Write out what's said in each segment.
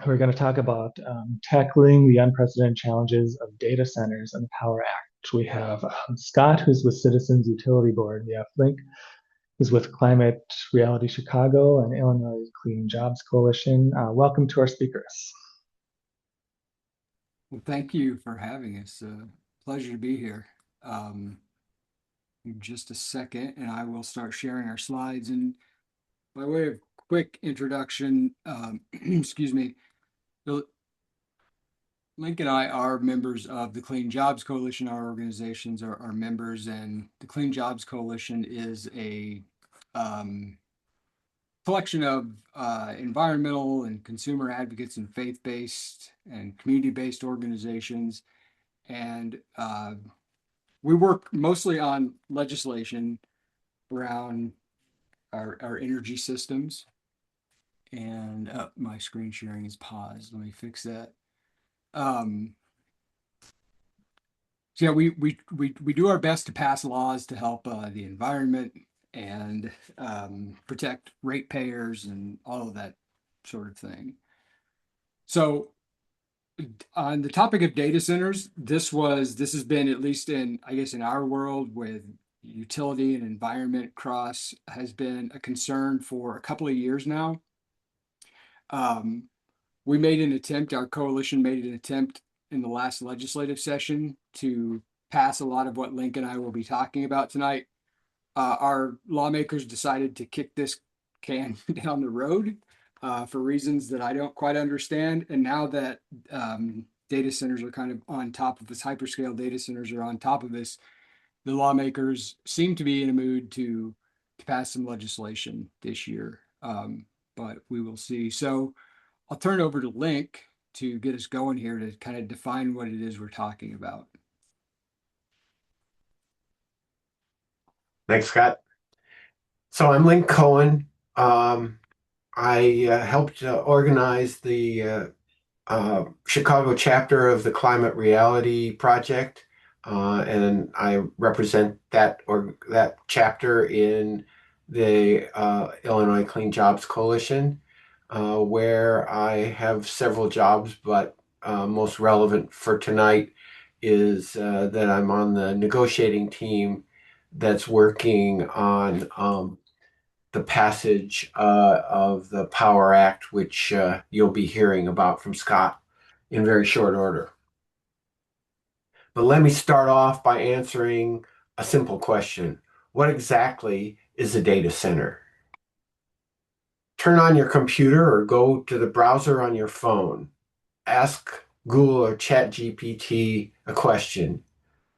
We're going to talk about tackling the unprecedented challenges of data centers and the Power Act. We have Scott, who's with Citizens Utility Board. We have Linc, who's with Climate Reality Chicago and Illinois Clean Jobs Coalition. Welcome to our speakers. Well, thank you for having us. Pleasure to be here. In just a second, and I will start sharing our slides. And by way of quick introduction, excuse me, Linc and I are members of the Clean Jobs Coalition. Our organizations are members, and the Clean Jobs Coalition is a collection of environmental and consumer advocates and faith-based and community-based organizations. And we work mostly on legislation around our energy systems. And my screen sharing is paused. Let me fix that. So yeah, we do our best to pass laws to help the environment and protect ratepayers and all of that sort of thing. So on the topic of data centers, this has been, at least in, I guess, in our world, with utility and environment cross, has been a concern for a couple of years now. We made an attempt, our coalition made an attempt in the last legislative session to pass a lot of what Linc and I will be talking about tonight. Our lawmakers decided to kick this can down the road for reasons that I don't quite understand. And now that data centers are kind of on top of us, hyperscale data centers are on top of us, the lawmakers seem to be in a mood to pass some legislation this year, but we will see. So I'll turn it over to Linc to get us going here to kind of define what it is we're talking about. Thanks, Scott. So I'm Linc Cohen. I helped organize the Chicago chapter of the Climate Reality Project, and I represent that chapter in the Illinois Clean Jobs Coalition, where I have several jobs, but most relevant for tonight is that I'm on the negotiating team that's working on the passage of the Power Act, which you'll be hearing about from Scott in very short order. But let me start off by answering a simple question. What exactly is a data center? Turn on your computer or go to the browser on your phone. Ask Google or ChatGPT a question.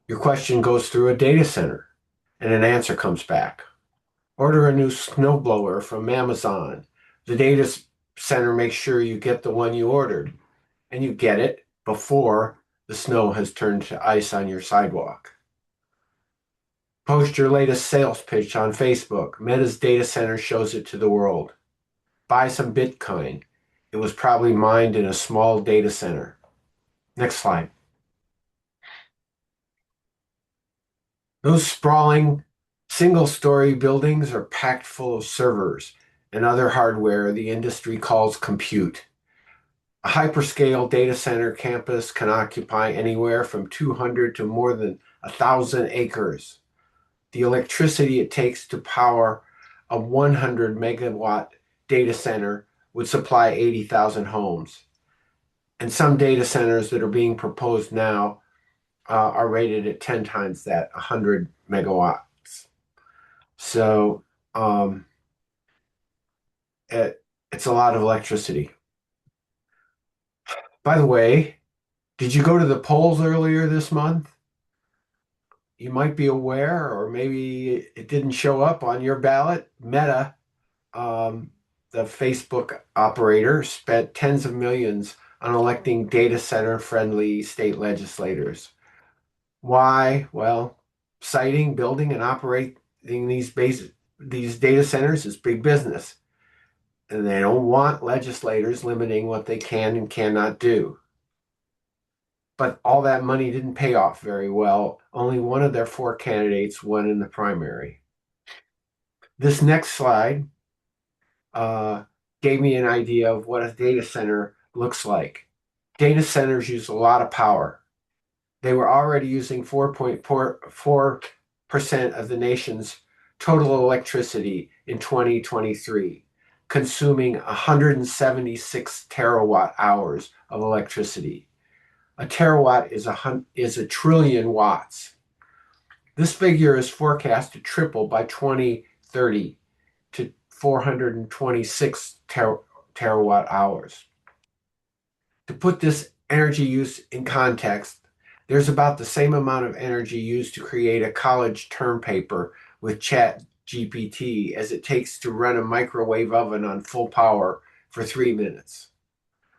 Your question goes through a data center and an answer comes back. Order a new snowblower from Amazon. The data center makes sure you get the one you ordered, and you get it before the snow has turned to ice on your sidewalk. Post your latest sales pitch on Facebook. Meta's data center shows it to the world. Buy some Bitcoin. It was probably mined in a small data center. Next slide. Those sprawling single-story buildings are packed full of servers and other hardware the industry calls compute. A hyperscale data center campus can occupy anywhere from 200 to more than 1,000 acres. The electricity it takes to power a 100 megawatt data center would supply 80,000 homes. And some data centers that are being proposed now are rated at 10 times that, 100 megawatts. So it's a lot of electricity. By the way, did you go to the polls earlier this month? You might be aware, or maybe it didn't show up on your ballot. Meta, the Facebook operator, spent tens of millions on electing data center friendly state legislators. Why? Well, siting, building, and operating these data centers is big business. And they don't want legislators limiting what they can and cannot do. But all that money didn't pay off very well. Only one of their four candidates won in the primary. This next slide gave me an idea of what a data center looks like. Data centers use a lot of power. They were already using 4.4% of the nation's total electricity in 2023, consuming 176 terawatt hours of electricity. A terawatt is a trillion watts. This figure is forecast to triple by 2030 to 426 terawatt hours. To put this energy use in context, there's about the same amount of energy used to create a college term paper with ChatGPT as it takes to run a microwave oven on full power for 3 minutes.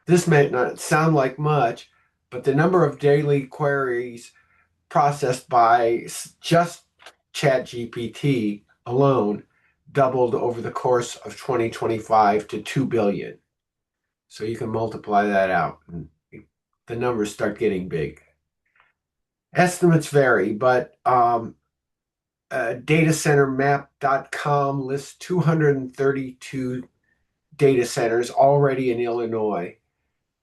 This may not sound like much, but the number of daily queries processed by just ChatGPT alone doubled over the course of 2025 to 2 billion. So you can multiply that out and the numbers start getting big. Estimates vary, but datacentermap.com lists 232 data centers already in Illinois,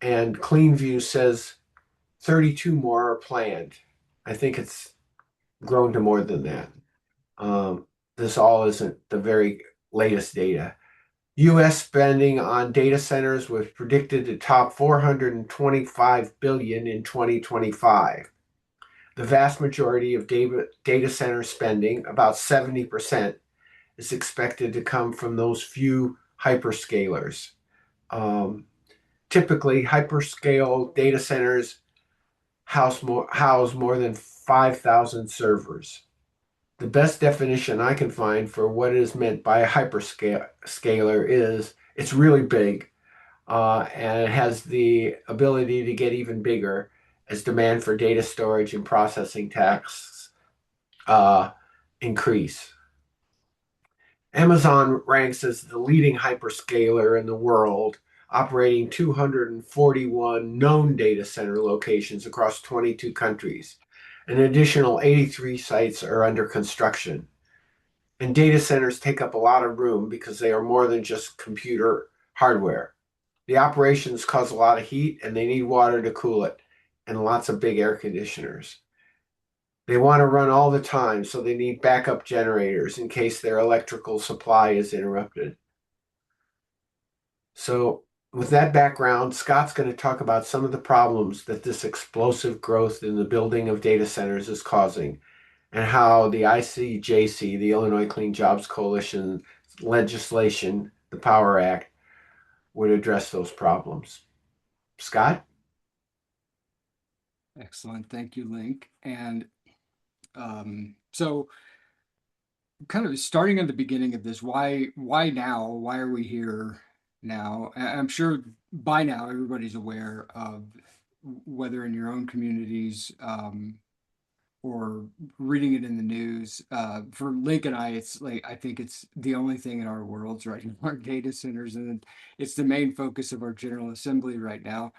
and CleanView says 32 more are planned. I think it's grown to more than that. This all isn't the very latest data. U.S. spending on data centers was predicted to top $425 billion in 2025. The vast majority of data center spending, about 70%, is expected to come from those few hyperscalers. Typically, hyperscale data centers house more than 5,000 servers. The best definition I can find for what is meant by a hyperscaler is it's really big, and it has the ability to get even bigger as demand for data storage and processing tasks increase. Amazon ranks as the leading hyperscaler in the world, operating 241 known data center locations across 22 countries. An additional 83 sites are under construction. And data centers take up a lot of room because they are more than just computer hardware. The operations cause a lot of heat and they need water to cool it and lots of big air conditioners. They want to run all the time, so they need backup generators in case their electrical supply is interrupted. So with that background, Scott's going to talk about some of the problems that this explosive growth in the building of data centers is causing and how the ICJC, the Illinois Clean Jobs Coalition legislation, the Power Act, would address those problems. Scott? Excellent. Thank you, Linc. And so kind of starting at the beginning of this, why now? Why are we here now? I'm sure by now everybody's aware of, whether in your own communities or reading it in the news. For Linc and it's like, I think it's the only thing in our worlds right now, our data centers, and it's the main focus of our General Assembly right now.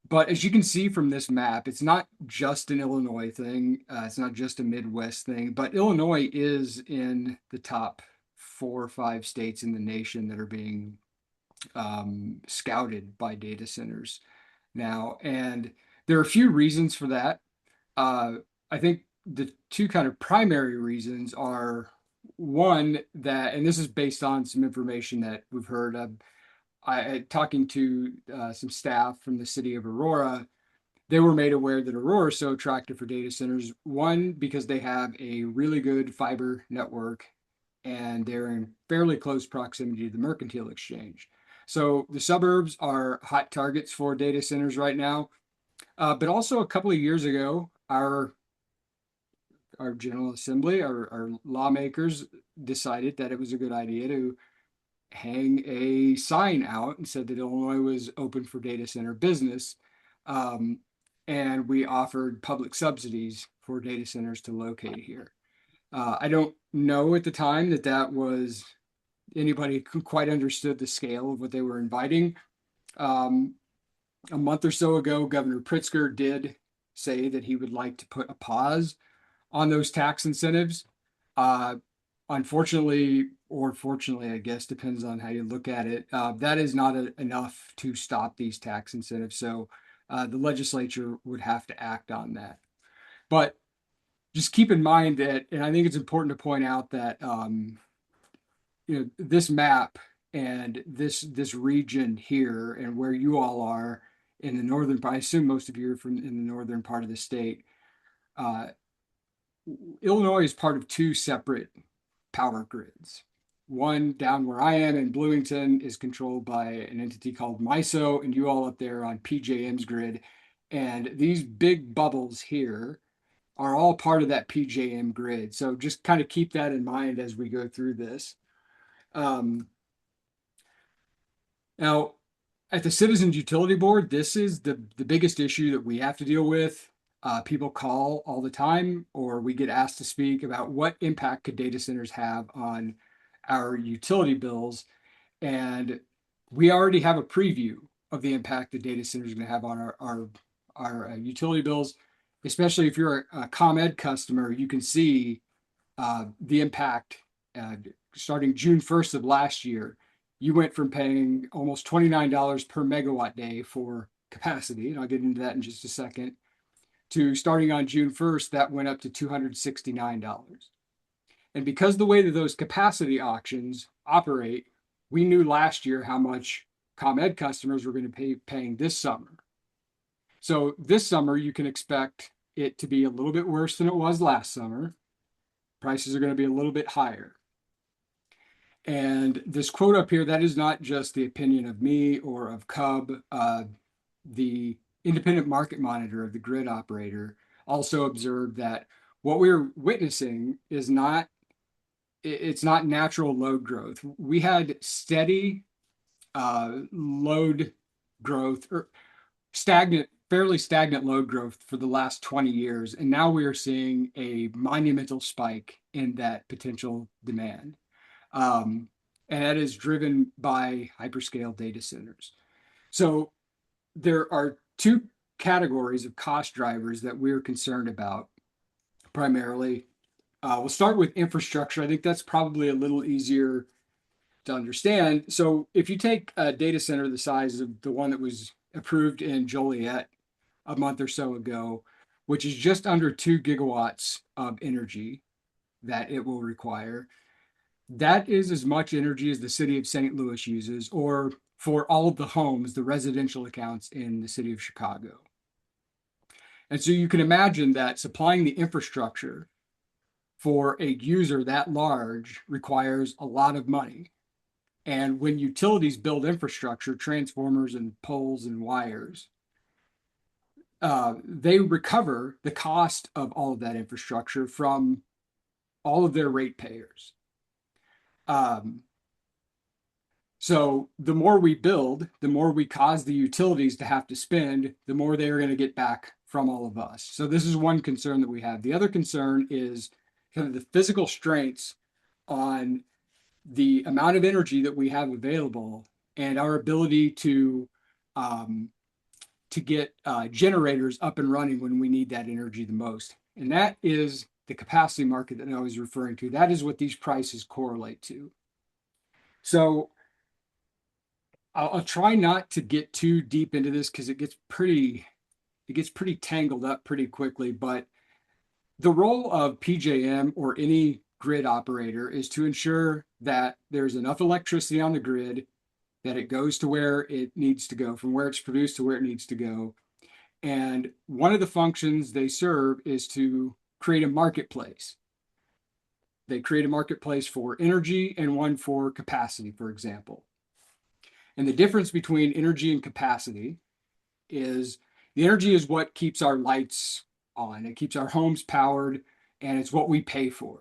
But as you can see from this map, it's not just an Illinois thing. It's not just a Midwest thing, but Illinois is in the top 4 or 5 states in the nation that are being scouted by data centers now. And there are a few reasons for that. I think the 2 kind of primary reasons are, one, that, and this is based on some information that we've heard of, talking to some staff from the city of Aurora. They were made aware that Aurora is so attractive for data centers. One, because they have a really good fiber network and they're in fairly close proximity to the mercantile exchange. So the suburbs are hot targets for data centers right now. But also a couple of years ago, our General Assembly, our lawmakers decided that it was a good idea to hang a sign out and said that Illinois was open for data center business. And we offered public subsidies for data centers to locate here. I don't know at the time that was anybody quite understood the scale of what they were inviting. A month or so ago, Governor Pritzker did say that he would like to put a pause on those tax incentives. Unfortunately, or fortunately, I guess, depends on how you look at it, that is not enough to stop these tax incentives. So the legislature would have to act on that. But just keep in mind that, and I think it's important to point out that this map and this region here and where you all are in the northern part, I assume most of you are from in the northern part of the state. Illinois is part of two separate power grids. One down where I am in Bloomington is controlled by an entity called MISO, and you all up there on PJM's grid. And these big bubbles here are all part of that PJM grid. So just kind of keep that in mind as we go through this. Now, at the Citizens Utility Board, this is the biggest issue that we have to deal with. People call all the time, or we get asked to speak about what impact could data centers have on our utility bills. And we already have a preview of the impact that data centers are going to have on our utility bills. Especially if you're a ComEd customer, you can see the impact starting June 1st of last year. You went from paying almost $29 per megawatt day for capacity, and I'll get into that in just a second, to starting on June 1st, that went up to $269. And because the way that those capacity auctions operate, we knew last year how much ComEd customers were going to be paying this summer. So this summer, you can expect it to be a little bit worse than it was last summer. Prices are going to be a little bit higher. And this quote up here, that is not just the opinion of me or of Cub. The independent market monitor of the grid operator also observed that what we're witnessing is it's not natural load growth. We had steady load growth or fairly stagnant load growth for the last 20 years. And now we are seeing a monumental spike in that potential demand. And that is driven by hyperscale data centers. So there are two categories of cost drivers that we're concerned about primarily. We'll start with infrastructure. I think that's probably a little easier to understand. So if you take a data center the size of the one that was approved in Joliet a month or so ago, which is just under 2 gigawatts of energy that it will require, that is as much energy as the city of St. Louis uses, or for all of the homes, the residential accounts in the city of Chicago. And so you can imagine that supplying the infrastructure for a user that large requires a lot of money. And when utilities build infrastructure, transformers and poles and wires, they recover the cost of all of that infrastructure from all of their ratepayers. So the more we build, the more we cause the utilities to have to spend, the more they are going to get back from all of us. So this is one concern that we have. The other concern is kind of the physical strains on the amount of energy that we have available and our ability to get generators up and running when we need that energy the most. And that is the capacity market that I was referring to. That is what these prices correlate to. So I'll try not to get too deep into this because it gets pretty tangled up pretty quickly. But the role of PJM or any grid operator is to ensure that there's enough electricity on the grid, that it goes to where it needs to go, from where it's produced to where it needs to go. And one of the functions they serve is to create a marketplace. They create a marketplace for energy and one for capacity, for example. And the difference between energy and capacity is the energy is what keeps our lights on. It keeps our homes powered, and it's what we pay for.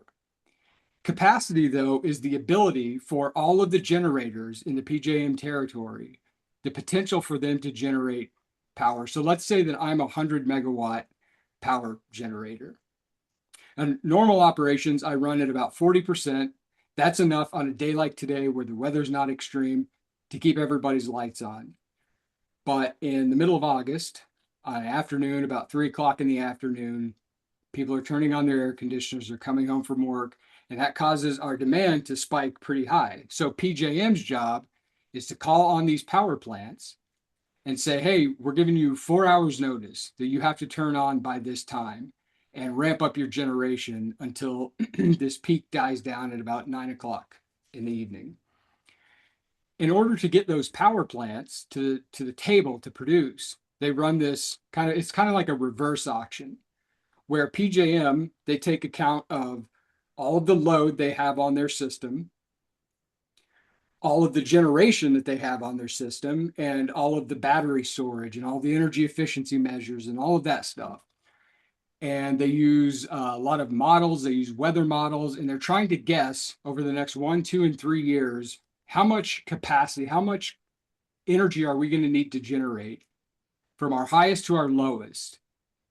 Capacity, though, is the ability for all of the generators in the PJM territory, the potential for them to generate power. So let's say that I'm a 100 megawatt power generator. In normal operations, I run at about 40%. That's enough on a day like today where the weather's not extreme to keep everybody's lights on. But in the middle of August, on an afternoon, about 3 o'clock in the afternoon, people are turning on their air conditioners, they're coming home from work, And that causes our demand to spike pretty high. So PJM's job is to call on these power plants and say, hey, we're giving you 4 hours notice that you have to turn on by this time and ramp up your generation until this peak dies down at about 9 o'clock in the evening. In order to get those power plants to the table to produce, they run this it's kind of like a reverse auction where PJM, they take account of all of the load they have on their system, all of the generation that they have on their system, and all of the battery storage and all the energy efficiency measures and all of that stuff. And they use a lot of models, they use weather models, and they're trying to guess over the next 1, 2, and 3 years, how much capacity, how much energy are we going to need to generate from our highest to our lowest?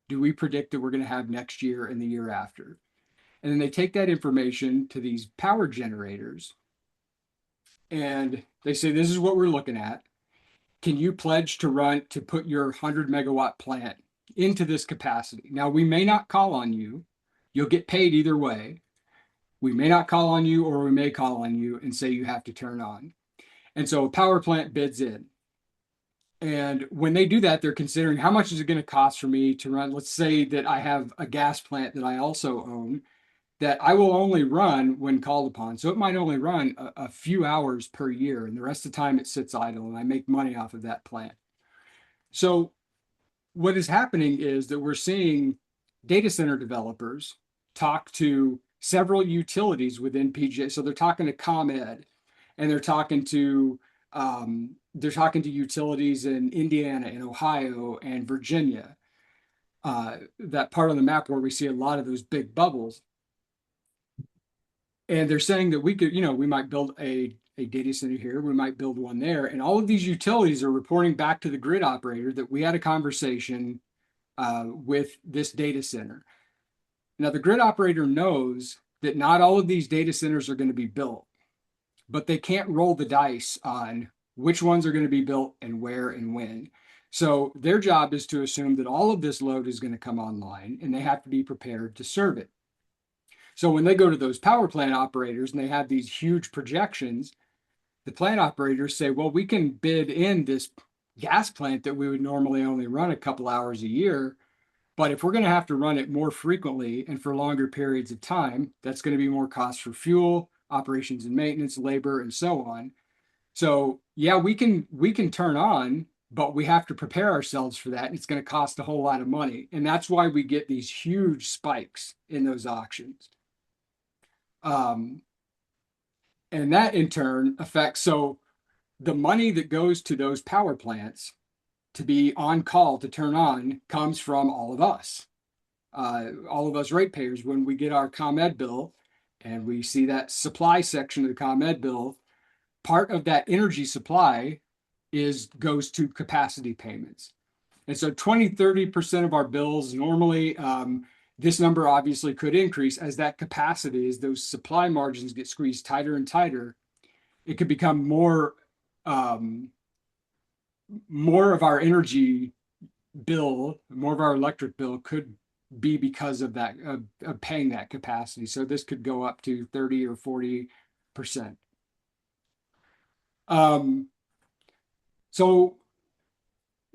Do we predict that we're going to have next year and the year after? And then they take that information to these power generators and they say, this is what we're looking at. Can you pledge to put your 100 megawatt plant into this capacity? Now, we may not call on you. You'll get paid either way. We may not call on you, or we may call on you and say you have to turn on. And so a power plant bids in. And when they do that, they're considering how much is it going to cost for me to run. Let's say that I have a gas plant that I also own that I will only run when called upon. So it might only run a few hours per year, and the rest of the time it sits idle, and I make money off of that plant. So what is happening is that we're seeing data center developers talk to several utilities within PJ. So they're talking to ComEd, and they're talking to utilities in Indiana and Ohio and Virginia, that part of the map where we see a lot of those big bubbles. And they're saying that we could, we might build a data center here, we might build one there. And all of these utilities are reporting back to the grid operator that we had a conversation with this data center. Now, the grid operator knows that not all of these data centers are going to be built, but they can't roll the dice on which ones are going to be built and where and when. So their job is to assume that all of this load is going to come online, and they have to be prepared to serve it. So when they go to those power plant operators and they have these huge projections, the plant operators say, well, we can bid in this gas plant that we would normally only run a couple hours a year. But if we're going to have to run it more frequently and for longer periods of time, that's going to be more cost for fuel, operations and maintenance, labor, and so on. So yeah, we can turn on, but we have to prepare ourselves for that. And it's going to cost a whole lot of money. And that's why we get these huge spikes in those auctions. And that in turn affects, so the money that goes to those power plants to be on call to turn on comes from all of us ratepayers. When we get our ComEd bill and we see that supply section of the ComEd bill, part of that energy supply goes to capacity payments. And so 20-30% of our bills normally, this number obviously could increase as that capacity, as those supply margins get squeezed tighter and tighter. It could become more of our energy bill, more of our electric bill could be because of that, of paying that capacity. So this could go up to 30 or 40%. So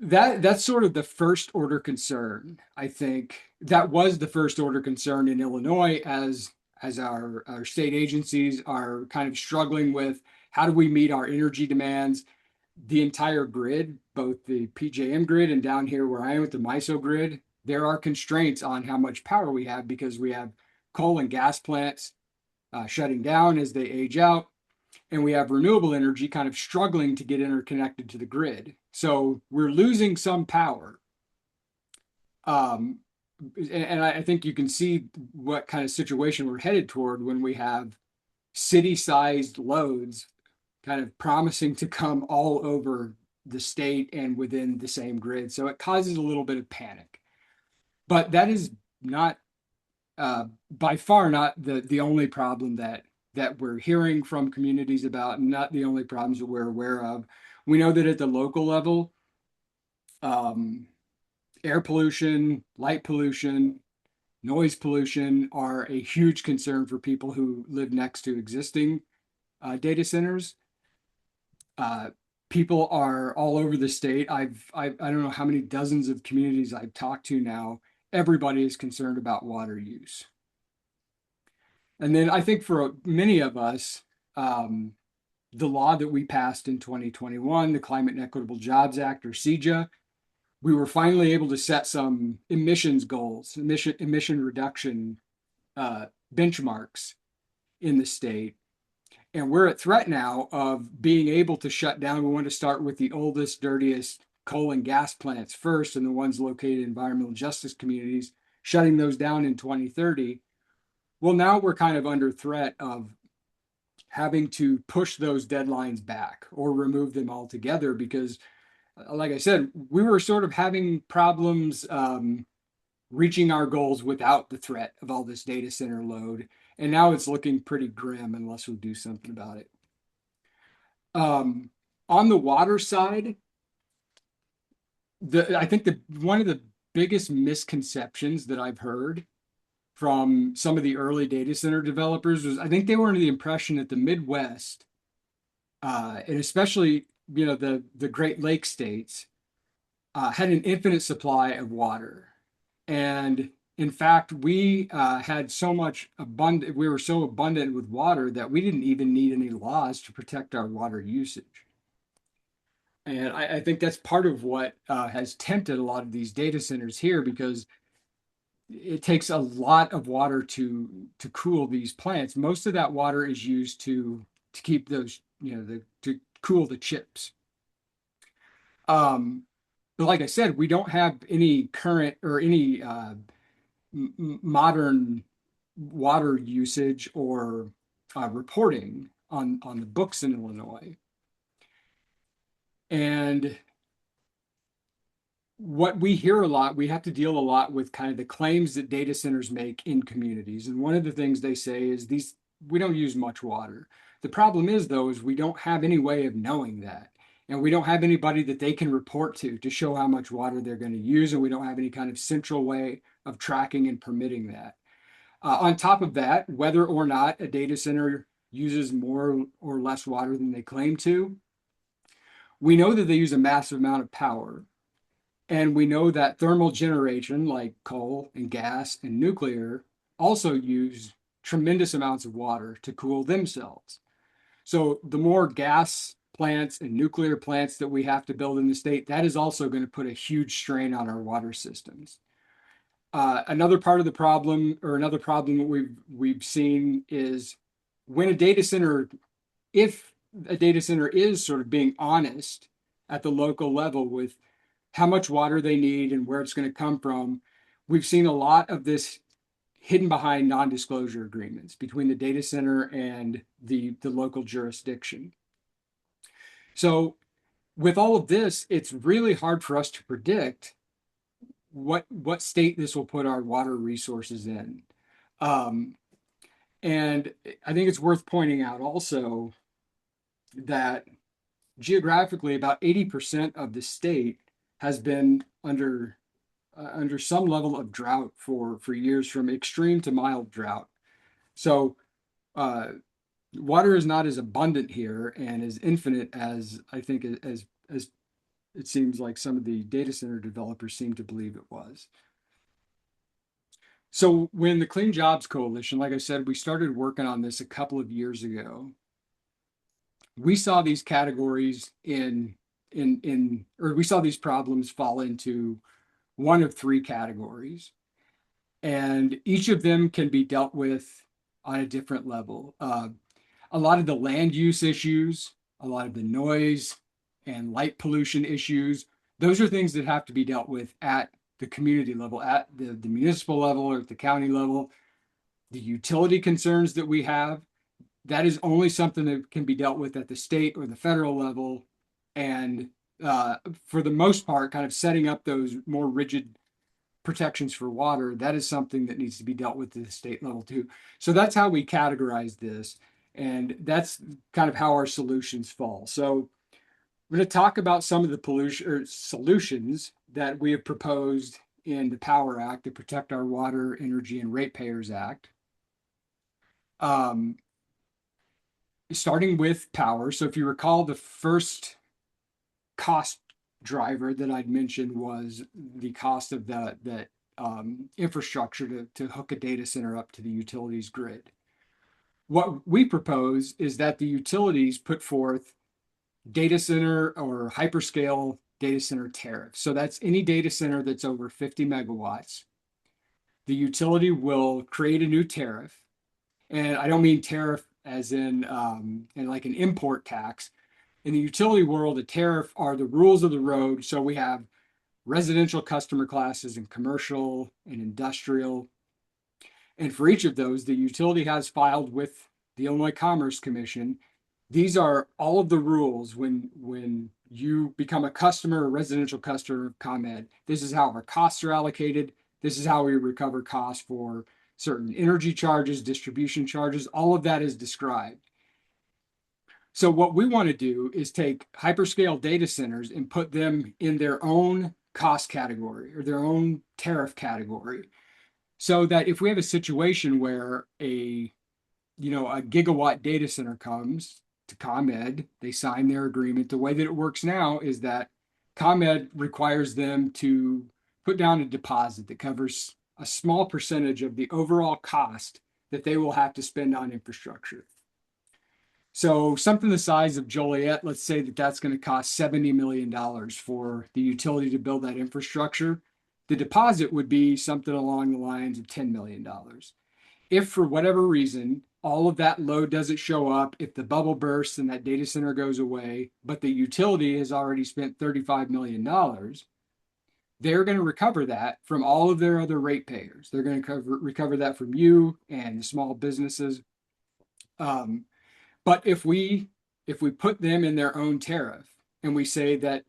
that's sort of the first order concern. I think that was the first order concern in Illinois as our state agencies are kind of struggling with how do we meet our energy demands. The entire grid, both the PJM grid and down here where I am with the MISO grid, there are constraints on how much power we have because we have coal and gas plants shutting down as they age out. And we have renewable energy kind of struggling to get interconnected to the grid. So we're losing some power. And I think you can see what kind of situation we're headed toward when we have city-sized loads kind of promising to come all over the state and within the same grid. So it causes a little bit of panic. But that is not, by far not the only problem that we're hearing from communities about, and not the only problems that we're aware of. We know that at the local level, air pollution, light pollution, noise pollution are a huge concern for people who live next to existing data centers. People are all over the state. I don't know how many dozens of communities I've talked to now. Everybody is concerned about water use. And then I think for many of us, the law that we passed in 2021, the Climate and Equitable Jobs Act, or CEJA, we were finally able to set some emissions goals, emission reduction benchmarks in the state. And we're at threat now of being able to shut down. We want to start with the oldest, dirtiest coal and gas plants first, and the ones located in environmental justice communities, shutting those down in 2030. Well, now we're kind of under threat of having to push those deadlines back or remove them altogether because, like I said, we were sort of having problems reaching our goals without the threat of all this data center load. And now it's looking pretty grim unless we do something about it. On the water side, I think one of the biggest misconceptions that I've heard from some of the early data center developers was I think they were under the impression that the Midwest, and especially the Great Lakes states, had an infinite supply of water. And in fact, we had so much abundant, we were so abundant with water that we didn't even need any laws to protect our water usage. And I think that's part of what has tempted a lot of these data centers here, because it takes a lot of water to cool these plants. Most of that water is used to keep those, to cool the chips. But like I said, we don't have any current or any modern water usage or reporting on the books in Illinois. And what we hear a lot, we have to deal a lot with kind of the claims that data centers make in communities. And one of the things they say is we don't use much water. The problem is, though, is we don't have any way of knowing that. And we don't have anybody that they can report to show how much water they're going to use. And we don't have any kind of central way of tracking and permitting that. On top of that, whether or not a data center uses more or less water than they claim to, we know that they use a massive amount of power. And we know that thermal generation, like coal and gas and nuclear, also use tremendous amounts of water to cool themselves. So the more gas plants and nuclear plants that we have to build in the state, that is also going to put a huge strain on our water systems. Another part of the problem, or another problem that we've seen, is when if a data center is sort of being honest at the local level with how much water they need and where it's going to come from, we've seen a lot of this hidden behind non-disclosure agreements between the data center and the local jurisdiction. So with all of this, it's really hard for us to predict what state this will put our water resources in. And I think it's worth pointing out also that geographically, about 80% of the state has been under some level of drought for years, from extreme to mild drought. So water is not as abundant here and as infinite as I think as it seems like some of the data center developers seem to believe it was. So when the Clean Jobs Coalition, like I said, we started working on this a couple of years ago, we saw these categories or we saw these problems fall into one of three categories. And each of them can be dealt with on a different level. A lot of the land use issues, a lot of the noise and light pollution issues, those are things that have to be dealt with at the community level, at the municipal level or at the county level. The utility concerns that we have, that is only something that can be dealt with at the state or the federal level. And for the most part, kind of setting up those more rigid protections for water, that is something that needs to be dealt with at the state level too. So that's how we categorize this. And that's kind of how our solutions fall. So we're going to talk about some of the pollution or solutions that we have proposed in the Power Act, the Protect Our Water, Energy, and Ratepayers Act. Starting with power. So if you recall, the first cost driver that I'd mentioned was the cost of the infrastructure to hook a data center up to the utilities grid. What we propose is that the utilities put forth data center or hyperscale data center tariffs. So that's any data center that's over 50 megawatts. The utility will create a new tariff. And I don't mean tariff as in like an import tax. In the utility world, a tariff are the rules of the road. So we have residential customer classes and commercial and industrial. And for each of those, the utility has filed with the Illinois Commerce Commission. These are all of the rules when you become a customer, a residential customer of ComEd. This is how our costs are allocated. This is how we recover costs for certain energy charges, distribution charges. All of that is described. So what we want to do is take hyperscale data centers and put them in their own cost category or their own tariff category. So that if we have a situation where a gigawatt data center comes to ComEd, they sign their agreement. The way that it works now is that ComEd requires them to put down a deposit that covers a small percentage of the overall cost that they will have to spend on infrastructure. So something the size of Joliet, let's say that that's going to cost $70 million for the utility to build that infrastructure. The deposit would be something along the lines of $10 million. If for whatever reason, all of that load doesn't show up, if the bubble bursts and that data center goes away, but the utility has already spent $35 million, they're going to recover that from all of their other ratepayers. They're going to recover that from you and the small businesses. But if we put them in their own tariff and we say that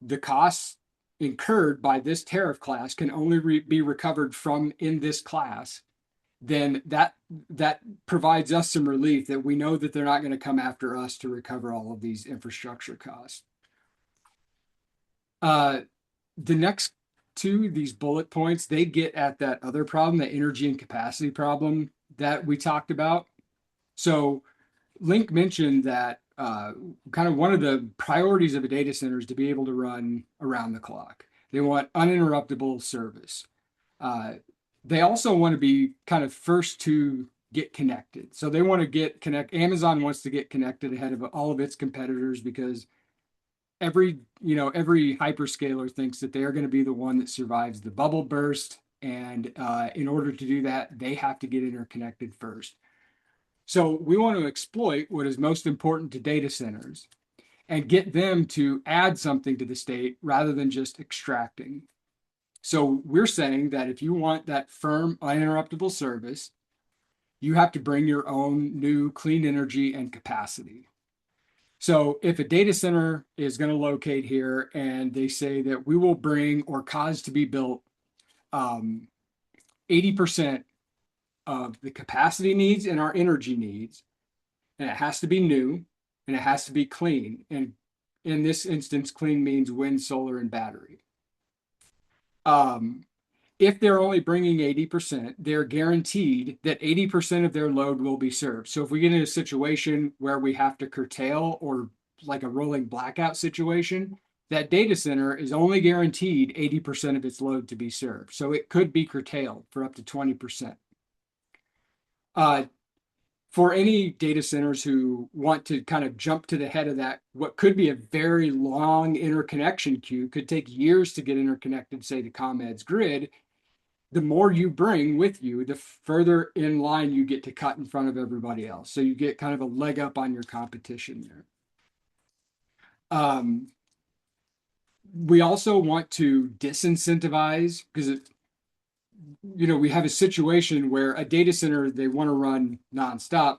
the costs incurred by this tariff class can only be recovered from in this class, then that provides us some relief that we know that they're not going to come after us to recover all of these infrastructure costs. The next two, these bullet points, they get at that other problem, the energy and capacity problem that we talked about. So Linc mentioned that kind of one of the priorities of a data center is to be able to run around the clock. They want uninterruptible service. They also want to be kind of first to get connected. So they want to Amazon wants to get connected ahead of all of its competitors because every hyperscaler thinks that they are going to be the one that survives the bubble burst. And in order to do that, they have to get interconnected first. So we want to exploit what is most important to data centers and get them to add something to the state rather than just extracting. So we're saying that if you want that firm, uninterruptible service, you have to bring your own new clean energy and capacity. So if a data center is going to locate here and they say that we will bring or cause to be built 80% of the capacity needs and our energy needs, and it has to be new and it has to be clean. And in this instance, clean means wind, solar, and battery. If they're only bringing 80%, they're guaranteed that 80% of their load will be served. So if we get in a situation where we have to curtail or like a rolling blackout situation, that data center is only guaranteed 80% of its load to be served. So it could be curtailed for up to 20%. For any data centers who want to kind of jump to the head of that, what could be a very long interconnection queue, could take years to get interconnected, say to ComEd's grid. The more you bring with you, the further in line you get to cut in front of everybody else. So you get kind of a leg up on your competition there. We also want to disincentivize, because we have a situation where a data center, they want to run nonstop.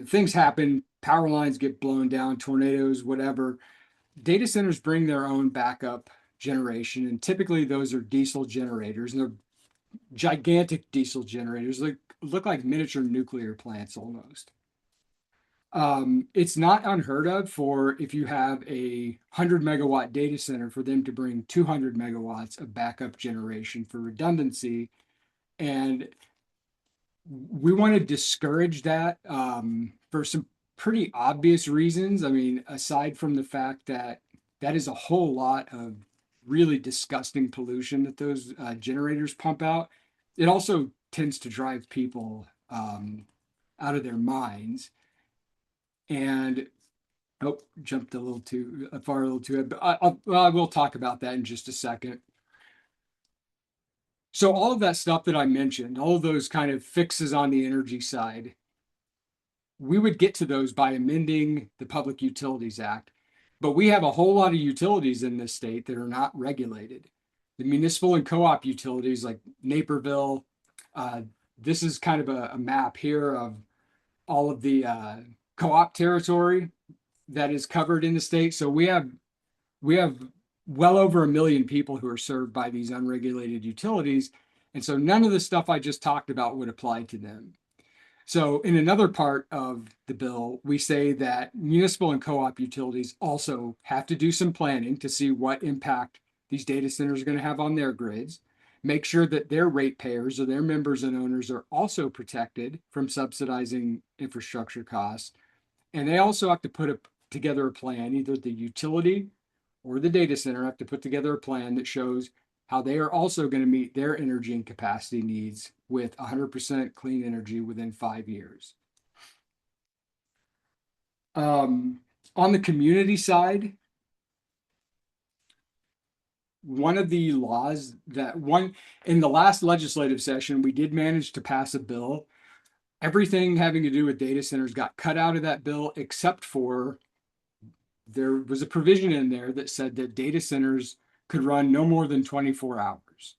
Things happen, power lines get blown down, tornadoes, whatever. Data centers bring their own backup generation, and typically those are diesel generators, and they're gigantic diesel generators, look like miniature nuclear plants almost. It's not unheard of for if you have a 100 megawatt data center for them to bring 200 megawatts of backup generation for redundancy. And we want to discourage that for some pretty obvious reasons. I mean, aside from the fact that that is a whole lot of really disgusting pollution that those generators pump out, it also tends to drive people out of their minds. And oh, jumped a little too far, a little too ahead, but I will talk about that in just a second. So all of that stuff that I mentioned, all of those kind of fixes on the energy side, we would get to those by amending the Public Utilities Act. But we have a whole lot of utilities in this state that are not regulated. The municipal and co-op utilities like Naperville, this is kind of a map here of all of the co-op territory that is covered in the state. So we have well over 1 million people who are served by these unregulated utilities. And so none of the stuff I just talked about would apply to them. So in another part of the bill, we say that municipal and co-op utilities also have to do some planning to see what impact these data centers are going to have on their grids, make sure that their ratepayers or their members and owners are also protected from subsidizing infrastructure costs. And they also have to put together a plan, either the utility or the data center have to put together a plan that shows how they are also going to meet their energy and capacity needs with 100% clean energy within 5 years. On the community side, one of the laws in the last legislative session, we did manage to pass a bill. Everything having to do with data centers got cut out of that bill, except for there was a provision in there that said that data centers could run no more than 24 hours.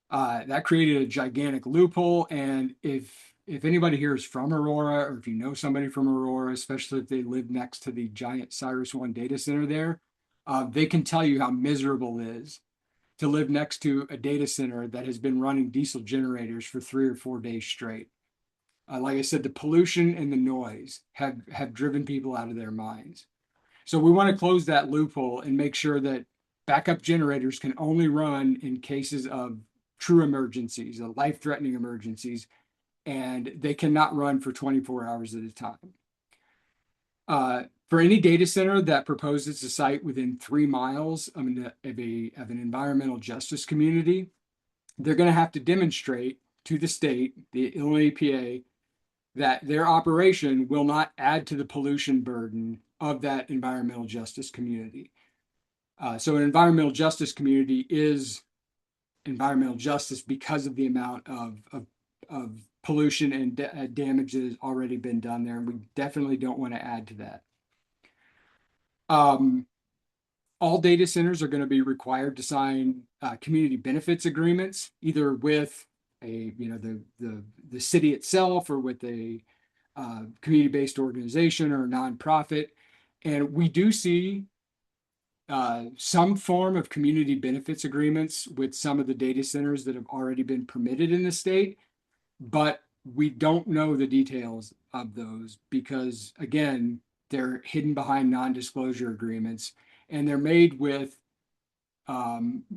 That created a gigantic loophole. And if anybody here is from Aurora, or if you know somebody from Aurora, especially if they live next to the giant Cyrus One data center there, they can tell you how miserable it is to live next to a data center that has been running diesel generators for 3 or 4 days straight. Like I said, the pollution and the noise have driven people out of their minds. So we want to close that loophole and make sure that backup generators can only run in cases of true emergencies, life-threatening emergencies, and they cannot run for 24 hours at a time. For any data center that proposes a site within 3 miles of an environmental justice community, they're going to have to demonstrate to the state, the Illinois EPA, that their operation will not add to the pollution burden of that environmental justice community. So an environmental justice community is environmental justice because of the amount of pollution and damage that has already been done there. And we definitely don't want to add to that. All data centers are going to be required to sign community benefits agreements, either with the city itself or with a community-based organization or a nonprofit. And we do see some form of community benefits agreements with some of the data centers that have already been permitted in the state, but we don't know the details of those because, again, they're hidden behind non-disclosure agreements, and they're made with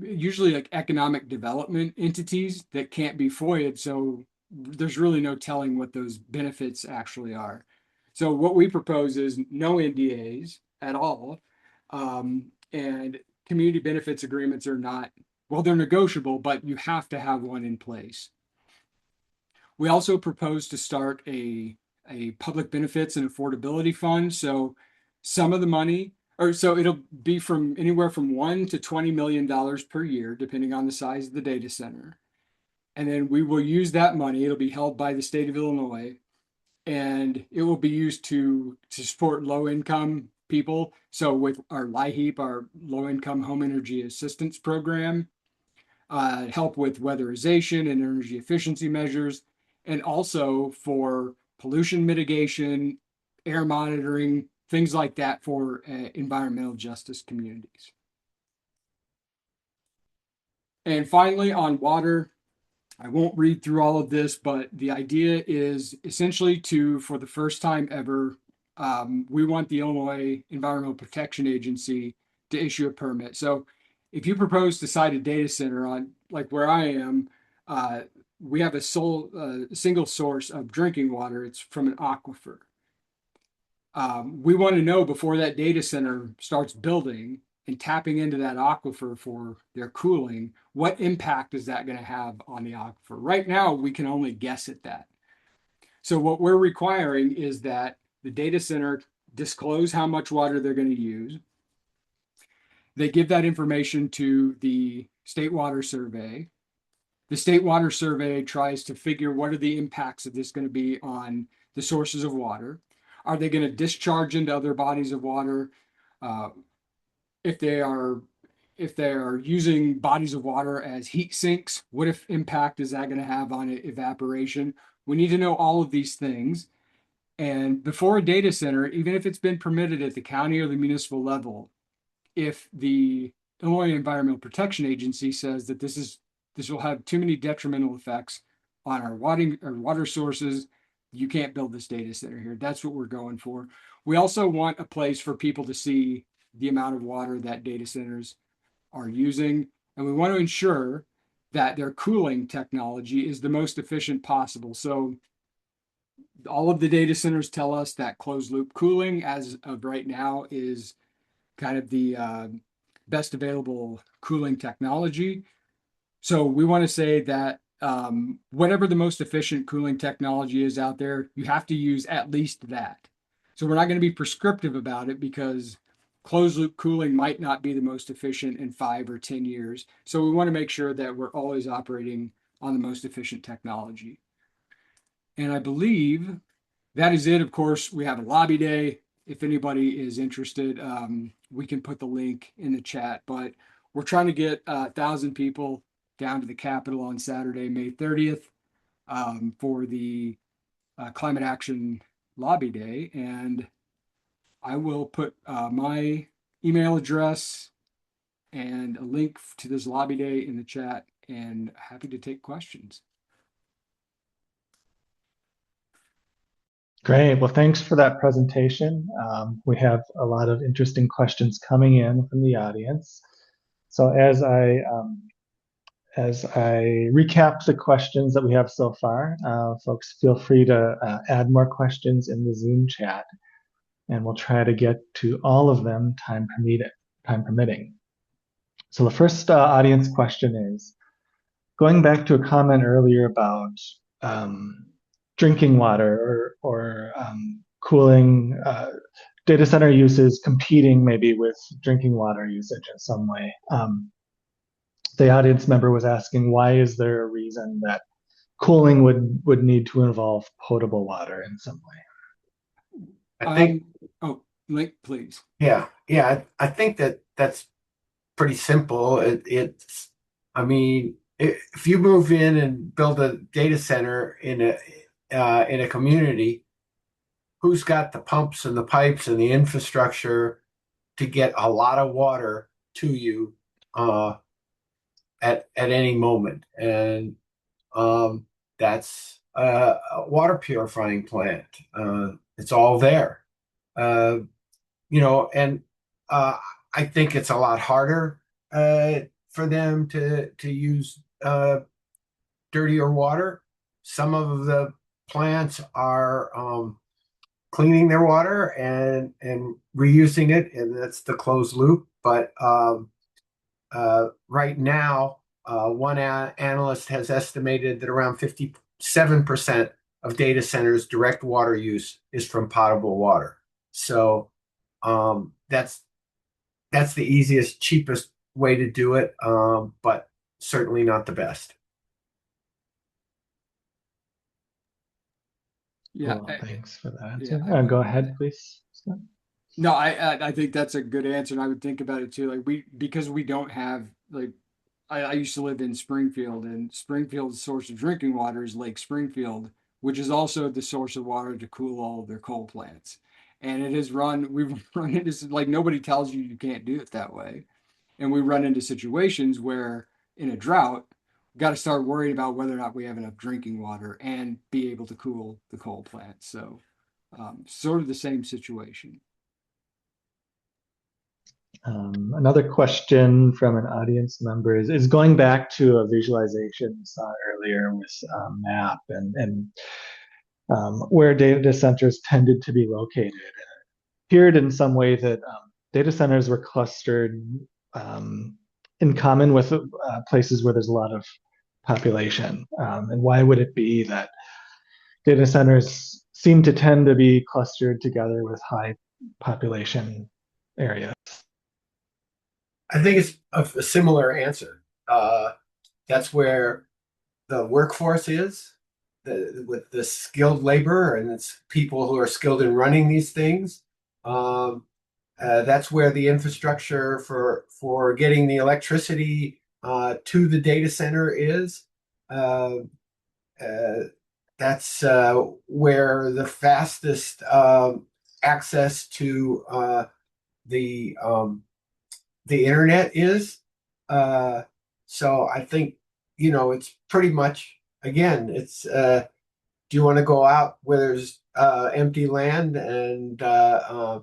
usually like economic development entities that can't be FOIA'd, so there's really no telling what those benefits actually are. So what we propose is no NDAs at all, and community benefits agreements are not, well, they're negotiable, but you have to have one in place. We also propose to start a public benefits and affordability fund. So some of the money, or so it'll be from anywhere from $1 to $20 million per year, depending on the size of the data center. And then we will use that money. It'll be held by the state of Illinois, and it will be used to support low income people. So with our LIHEAP, our low income home energy assistance program, help with weatherization and energy efficiency measures, and also for pollution mitigation, air monitoring, things like that for environmental justice communities. And finally, on water, I won't read through all of this, but the idea is essentially to, for the first time ever, we want the Illinois Environmental Protection Agency to issue a permit. So if you propose to site a data center on, like where I am, we have a single source of drinking water. It's from an aquifer. We want to know before that data center starts building and tapping into that aquifer for their cooling, what impact is that going to have on the aquifer? Right now, we can only guess at that. So what we're requiring is that the data center disclose how much water they're going to use. They give that information to the State Water Survey. The State Water Survey tries to figure what are the impacts of this going to be on the sources of water. Are they going to discharge into other bodies of water? If they are using bodies of water as heat sinks, what if impact is that going to have on evaporation? We need to know all of these things. And before a data center, even if it's been permitted at the county or the municipal level, if the Illinois Environmental Protection Agency says that this will have too many detrimental effects on our water sources, you can't build this data center here. That's what we're going for. We also want a place for people to see the amount of water that data centers are using. And we want to ensure that their cooling technology is the most efficient possible. So all of the data centers tell us that closed loop cooling as of right now is kind of the best available cooling technology. So we want to say that whatever the most efficient cooling technology is out there, you have to use at least that. So we're not going to be prescriptive about it because closed loop cooling might not be the most efficient in 5 or 10 years. So we want to make sure that we're always operating on the most efficient technology. And I believe that is it. Of course, we have a lobby day. If anybody is interested, we can put the link in the chat, but we're trying to get 1,000 people down to the Capitol on Saturday, May 30th, for the Climate Action Lobby Day. And I will put my email address and a link to this lobby day in the chat, and happy to take questions. Great. Well, thanks for that presentation. We have a lot of interesting questions coming in from the audience. So as I recap the questions that we have so far, folks feel free to add more questions in the Zoom chat, and we'll try to get to all of them time permitting. So the first audience question is, going back to a comment earlier about drinking water or cooling data center uses competing maybe with drinking water usage in some way. The audience member was asking, why is there a reason that cooling would need to involve potable water in some way? I think, Linc, please. yeah, I think that's pretty simple. I mean, if you move in and build a data center in a community, who's got the pumps and the pipes and the infrastructure to get a lot of water to you at any moment? And that's a water purifying plant. It's all there. And I think it's a lot harder for them to use dirtier water. Some of the plants are cleaning their water and reusing it, and that's the closed loop. But right now, one analyst has estimated that around 57% of data centers' direct water use is from potable water. So that's the easiest, cheapest way to do it, but certainly not the best. Yeah, Well, thanks for that. Yeah, Go ahead, please. No, I think that's a good answer, and I would think about it too. Like because we don't have I used to live in Springfield, and Springfield's source of drinking water is Lake Springfield, which is also the source of water to cool all of their coal plants. And we've run into, like, nobody tells you can't do it that way. And we run into situations where in a drought, we've got to start worrying about whether or not we have enough drinking water and be able to cool the coal plants. So Sort of the same situation. Another question from an audience member is going back to a visualization we saw earlier with map and where data centers tended to be located. It appeared in some way that data centers were clustered in common with places where there's a lot of population. And why would it be that data centers seem to tend to be clustered together with high population areas? I think it's a similar answer. That's where the workforce is, with the skilled labor, and it's people who are skilled in running these things. That's where the infrastructure for getting the electricity to the data center is. Uh, uh, that's where the fastest access to the internet is. So I think, it's pretty much, again, it's do you want to go out where there's empty land and uh,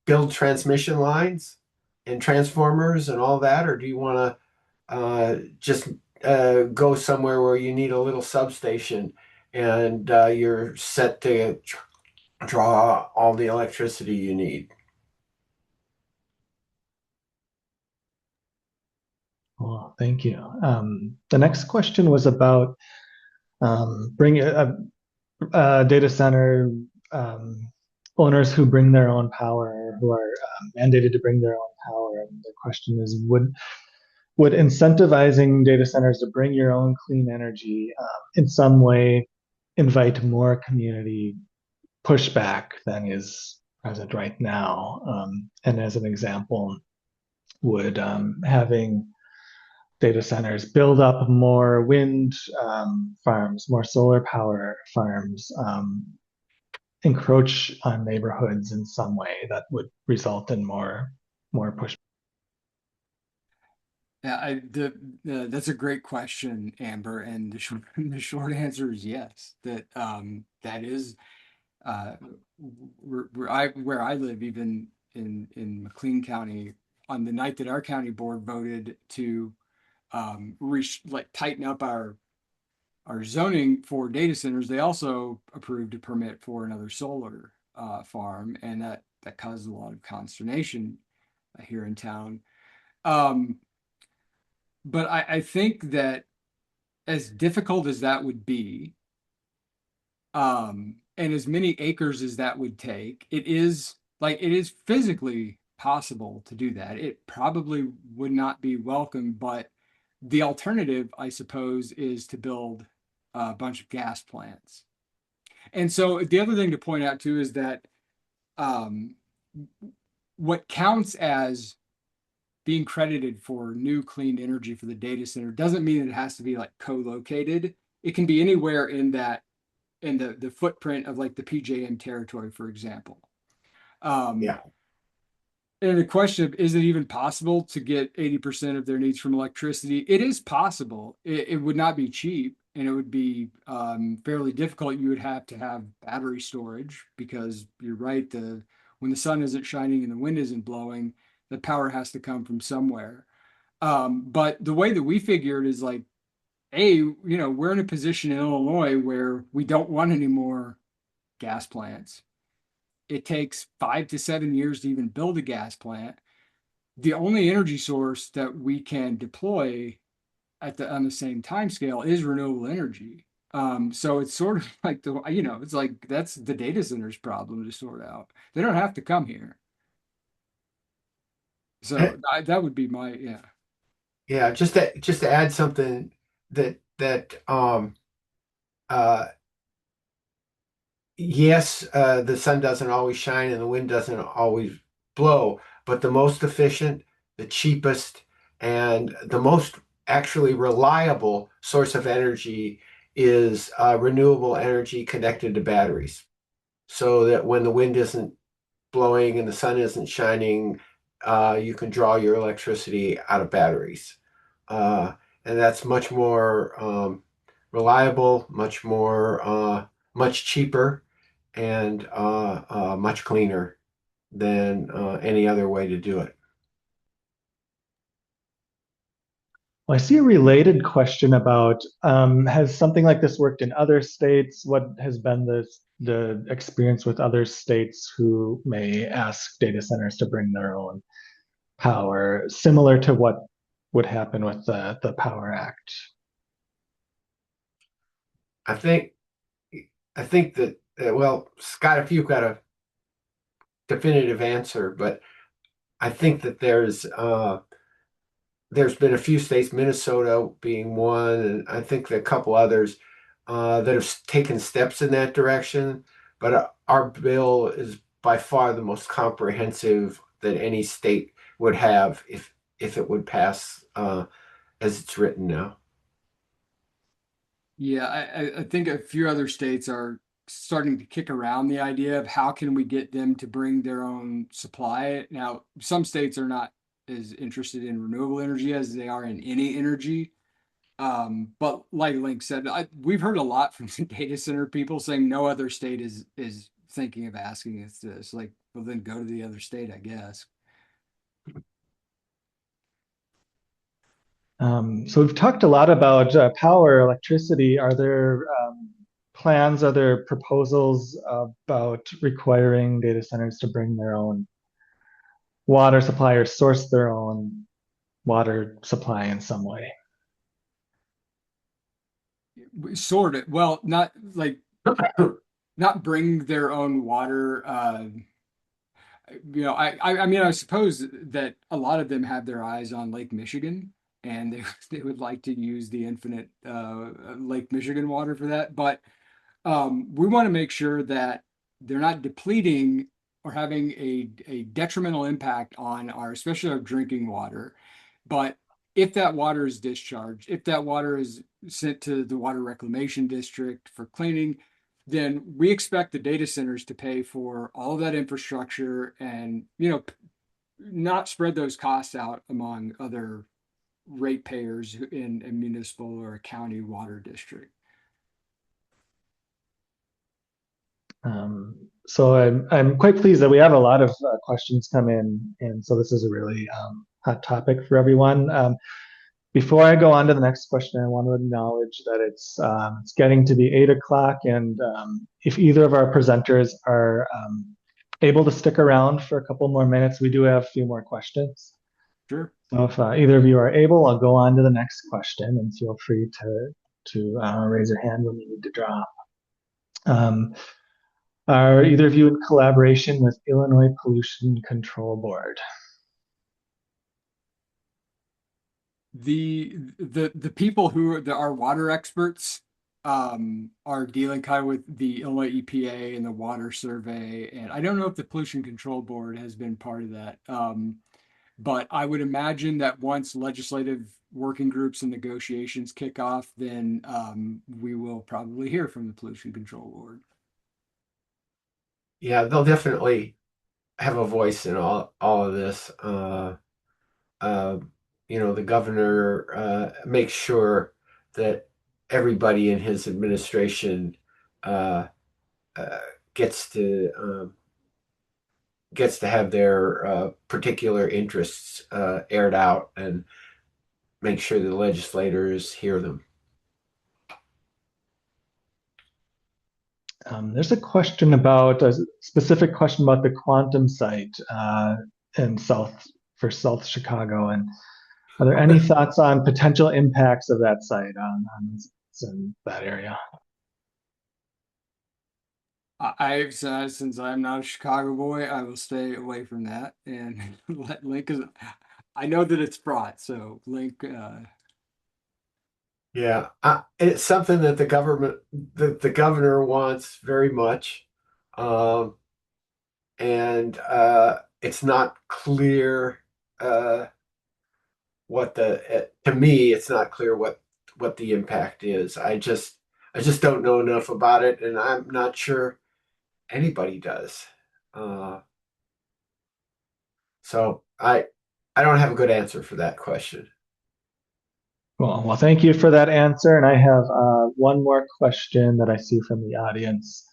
build transmission lines and transformers and all that, or do you want to just go somewhere where you need a little substation and you're set to draw all the electricity you need? Well, thank you. The next question was about bring data center owners who bring their own power, who are mandated to bring their own power. And the question is, would incentivizing data centers to bring your own clean energy in some way invite more community pushback than is present right now? And as an example, would having data centers build up more wind farms, more solar power farms, encroach on neighborhoods in some way that would result in more push? Yeah, that's a great question, Amber, and the short answer is yes. That is uh, where I live, even in McLean County. On the night that our county board voted to like tighten up our zoning for data centers, they also approved a permit for another solar farm, and that caused a lot of consternation here in town. Um, but I think that as difficult as that would be, and as many acres as that would take, it is physically possible to do that. It probably would not be welcome, but the alternative, I suppose, is to build a bunch of gas plants. And so the other thing to point out too is that um, what counts as being credited for new clean energy for the data center doesn't mean it has to be like co-located. It can be anywhere in the footprint of like the PJM territory, for example. Um, Yeah. and the question of, is it even possible to get 80% of their needs from electricity? It is possible. It would not be cheap, and it would be fairly difficult. You would have to have battery storage because you're right. When the sun isn't shining and the wind isn't blowing, the power has to come from somewhere. But the way that we figure it is like, we're in a position in Illinois where we don't want any more gas plants. It takes 5 to 7 years to even build a gas plant. The only energy source that we can deploy on the same time scale is renewable energy. So it's sort of like it's like that's the data center's problem to sort out. They don't have to come here. So that would be my, yeah. Yeah, just to add something that uh yes, the sun doesn't always shine and the wind doesn't always blow, but the most efficient, the cheapest, and the most actually reliable source of energy is renewable energy connected to batteries. So that when the wind isn't blowing and the sun isn't shining, you can draw your electricity out of batteries. Uh, and that's much more reliable, much cheaper, and much cleaner than any other way to do it. Well, I see a related question about has something like this worked in other states? What has been the experience with other states who may ask data centers to bring their own power, similar to what would happen with the Power Act? I think I think that well, Scott, if you've got a definitive answer, but I think that there's been a few states, Minnesota being one, and I think that a couple others that have taken steps in that direction. But our bill is by far the most comprehensive that any state would have if it would pass as it's written now. Yeah, I think a few other states are starting to kick around the idea of how can we get them to bring their own supply. Now, some states are not as interested in renewable energy as they are in any energy. But like Linc said, we've heard a lot from the data center people saying no other state is thinking of asking us this. Like, well, then go to the other state, I guess. So we've talked a lot about power, electricity. Are there plans, are there proposals about requiring data centers to bring their own water supply or source their own water supply in some way? Sort of. Well, not like not bring their own water. I mean, I suppose that a lot of them have their eyes on Lake Michigan, and they would like to use the infinite Lake Michigan water for that. But we want to make sure that they're not depleting or having a detrimental impact on our, especially our drinking water. But if that water is discharged, if that water is sent to the water reclamation district for cleaning, then we expect the data centers to pay for all of that infrastructure and, not spread those costs out among other ratepayers in a municipal or a county water district. So I'm quite pleased that we have a lot of questions come in, and so this is a really hot topic for everyone. Before I go on to the next question, I want to acknowledge that it's getting to be 8 o'clock, and if either of our presenters are able to stick around for a couple more minutes, we do have a few more questions. Sure. So if either of you are able, I'll go on to the next question, and feel free to raise your hand when you need to drop. Are either of you in collaboration with Illinois Pollution Control Board? The people who are water experts are dealing kind of with the Illinois EPA and the water survey, and I don't know if the Pollution Control Board has been part of that. But I would imagine that once legislative working groups and negotiations kick off, then we will probably hear from the Pollution Control Board. Yeah, they'll definitely have a voice in all of this. The governor makes sure that everybody in his administration uh, uh, gets to have their particular interests aired out and make sure the legislators hear them. There's a specific question about the quantum site in South Chicago, and are there any thoughts on potential impacts of that site on in that area? I've said since I'm not a Chicago boy, I will stay away from that and let Linc. I know that it's fraught, so Linc. Yeah, it's something that the governor wants very much, um, and it's not clear to me it's not clear what the impact is. I just don't know enough about it, and I'm not sure anybody does. Uh, so I don't have a good answer for that question. Well, thank you for that answer. And I have one more question that I see from the audience.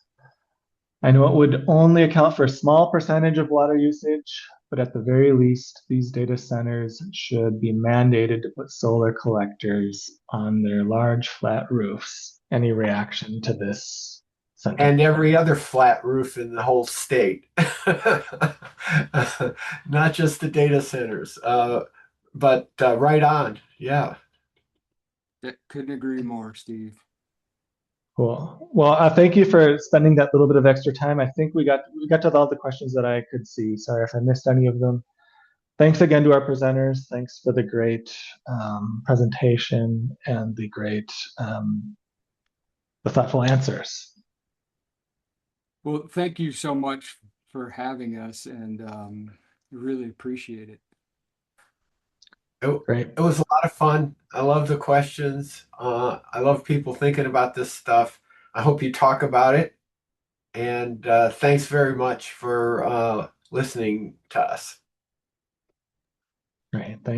I know it would only account for a small percentage of water usage, but at the very least, these data centers should be mandated to put solar collectors on their large flat roofs. Any reaction to this sentence? And every other flat roof in the whole state, not just the data centers, but right on. Yeah. Couldn't agree more, Steve. Cool. Well, thank you for spending that little bit of extra time. I think we got to all the questions that I could see. Sorry if I missed any of them. Thanks again to our presenters. Thanks for the great presentation and the thoughtful answers. Well, thank you so much for having us, and really appreciate it. Great. It was a lot of fun. I love the questions. I love people thinking about this stuff. I hope you talk about it. And thanks very much for listening to us. Great. Thank